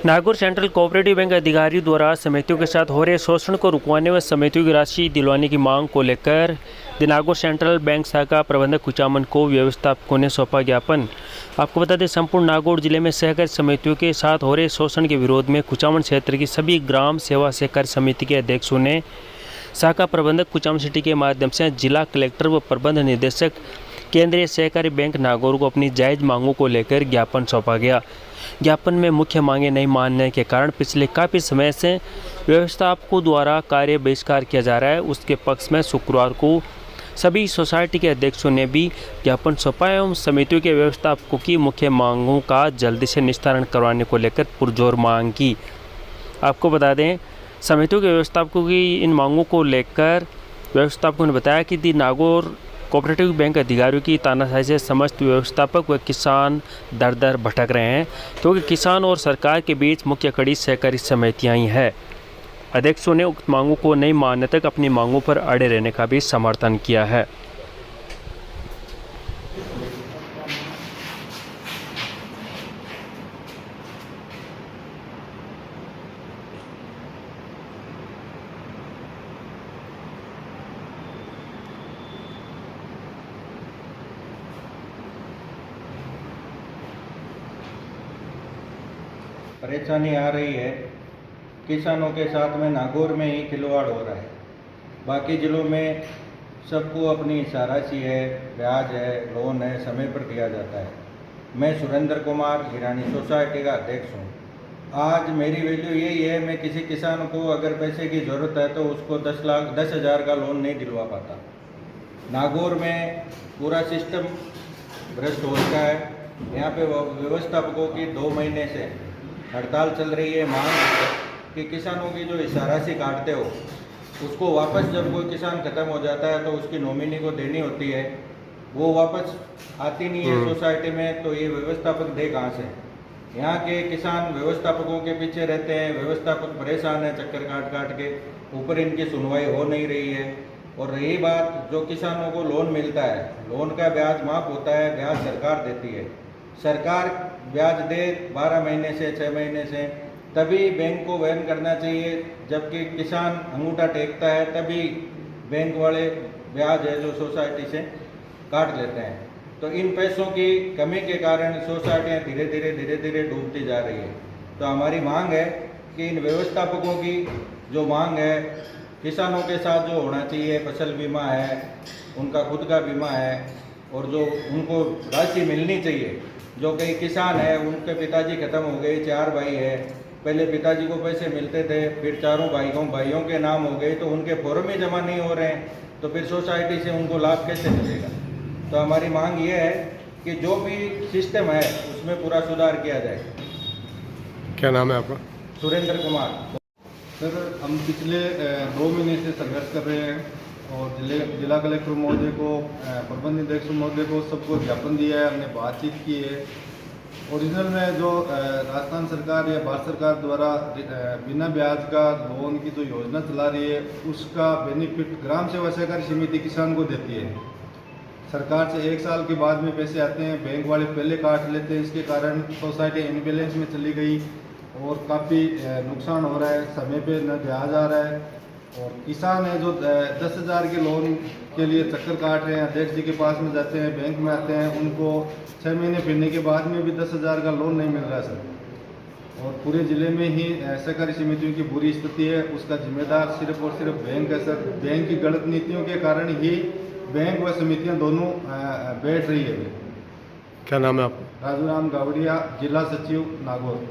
Nagaur central cooperative bank अधिकारियों द्वारा समितियों के साथ हो रहे शोषण को रुकवाने व समितियों की राशि दिलवाने की मांग को लेकर नागौर सेंट्रल बैंक शाखा प्रबंधक कुचामन को व्यवस्थापकों ने सौंपा ज्ञापन। आपको बता दें, संपूर्ण नागौर जिले में सहकारी समितियों के साथ हो रहे शोषण के विरोध में कुचामन क्षेत्र की सभी ग्राम सेवा सहकारी समिति के अध्यक्षों ने शाखा प्रबंधक कुचामन सिटी के माध्यम से जिला कलेक्टर व प्रबंध निदेशक केंद्रीय सहकारी बैंक नागौर को अपनी जायज़ मांगों को लेकर ज्ञापन सौंपा गया। ज्ञापन में मुख्य मांगें नहीं मानने के कारण पिछले काफ़ी समय से व्यवस्थापकों द्वारा कार्य बहिष्कार किया जा रहा है। उसके पक्ष में शुक्रवार को सभी सोसाइटी के अध्यक्षों ने भी ज्ञापन सौंपा एवं समितियों के व्यवस्थापकों की मुख्य मांगों का जल्दी से निस्तारण करवाने को लेकर पुरजोर मांग की। आपको बता दें, समितियों के व्यवस्थापकों की इन मांगों को लेकर व्यवस्थापकों ने बताया कि नागौर कोऑपरेटिव बैंक अधिकारियों की तानाशाही से समस्त व्यवस्थापक व किसान दर दर भटक रहे हैं, क्योंकि किसान और सरकार के बीच मुख्य कड़ी सहकारी समितियां ही है। अध्यक्षों ने उक्त मांगों को नहीं मानने तक अपनी मांगों पर अड़े रहने का भी समर्थन किया है। परेशानी आ रही है, किसानों के साथ में नागौर में ही खिलवाड़ हो रहा है। बाकी ज़िलों में सबको अपनी राशि है, ब्याज है, लोन है, समय पर दिया जाता है। मैं सुरेंद्र कुमार हिरानी सोसाइटी का अध्यक्ष हूँ। आज मेरी वैल्यू यही है, मैं किसी किसान को अगर पैसे की ज़रूरत है तो उसको 10,000 का लोन नहीं दिलवा पाता। नागौर में पूरा सिस्टम भ्रष्ट हो चुका है। यहाँ पे व्यवस्थापकों की 2 महीने से हड़ताल चल रही है। मांग है कि किसानों की जो राशि काटते हो उसको वापस, जब कोई किसान ख़त्म हो जाता है तो उसकी नॉमिनी को देनी होती है, वो वापस आती नहीं है सोसाइटी में, तो ये व्यवस्थापक दे कहाँ से? यहाँ के किसान व्यवस्थापकों के पीछे रहते हैं, व्यवस्थापक परेशान है चक्कर काट काट के, ऊपर इनकी सुनवाई हो नहीं रही है। और रही बात, जो किसानों को लोन मिलता है, लोन का ब्याज माफ़ होता है, ब्याज सरकार देती है। सरकार ब्याज दे 12 महीने से 6 महीने से, तभी बैंक को वहन करना चाहिए। जबकि किसान अंगूठा टेकता है तभी बैंक वाले ब्याज है जो सोसाइटी से काट लेते हैं। तो इन पैसों की कमी के कारण सोसाइटियाँ धीरे धीरे डूबती जा रही है। तो हमारी मांग है कि इन व्यवस्थापकों की जो मांग है, किसानों के साथ जो होना चाहिए, फसल बीमा है, उनका खुद का बीमा है, और जो उनको राशि मिलनी चाहिए। जो कई किसान है, उनके पिताजी खत्म हो गए, 4 भाई है, पहले पिताजी को पैसे मिलते थे, फिर चारों भाइयों के नाम हो गए, तो उनके फॉर्म ही जमा नहीं हो रहे हैं, तो फिर सोसाइटी से उनको लाभ कैसे मिलेगा? तो हमारी मांग ये है कि जो भी सिस्टम है उसमें पूरा सुधार किया जाए। क्या नाम है आपका? सुरेंद्र कुमार। सर, हम पिछले 2 महीने से संघर्ष कर रहे हैं और जिला कलेक्टर महोदय को, प्रबंध निदेशक महोदय को, सबको ज्ञापन दिया है, हमने बातचीत की है। ओरिजिनल में जो राजस्थान सरकार या भारत सरकार द्वारा बिना ब्याज का लोन की जो योजना चला रही है, उसका बेनिफिट ग्राम सेवा सहकारी समिति किसान को देती है। सरकार से 1 साल के बाद में पैसे आते हैं, बैंक वाले पहले काट लेते हैं। इसके कारण सोसाइटी इनबैलेंस में चली गई और काफ़ी नुकसान हो रहा है, समय पे न ब्याज आ रहा है। और किसान है जो 10,000 के लोन के लिए चक्कर काट रहे हैं, अध्यक्ष जी के पास में जाते हैं, बैंक में आते हैं, उनको 6 महीने फिरने के बाद में भी 10,000 का लोन नहीं मिल रहा है सर। और पूरे ज़िले में ही सहकारी समितियों की बुरी स्थिति है, उसका जिम्मेदार सिर्फ और सिर्फ बैंक है सर। बैंक की गलत नीतियों के कारण ही बैंक व समितियाँ दोनों बैठ रही है। क्या नाम है आपका? राजूराम गावड़िया, जिला सचिव नागौर।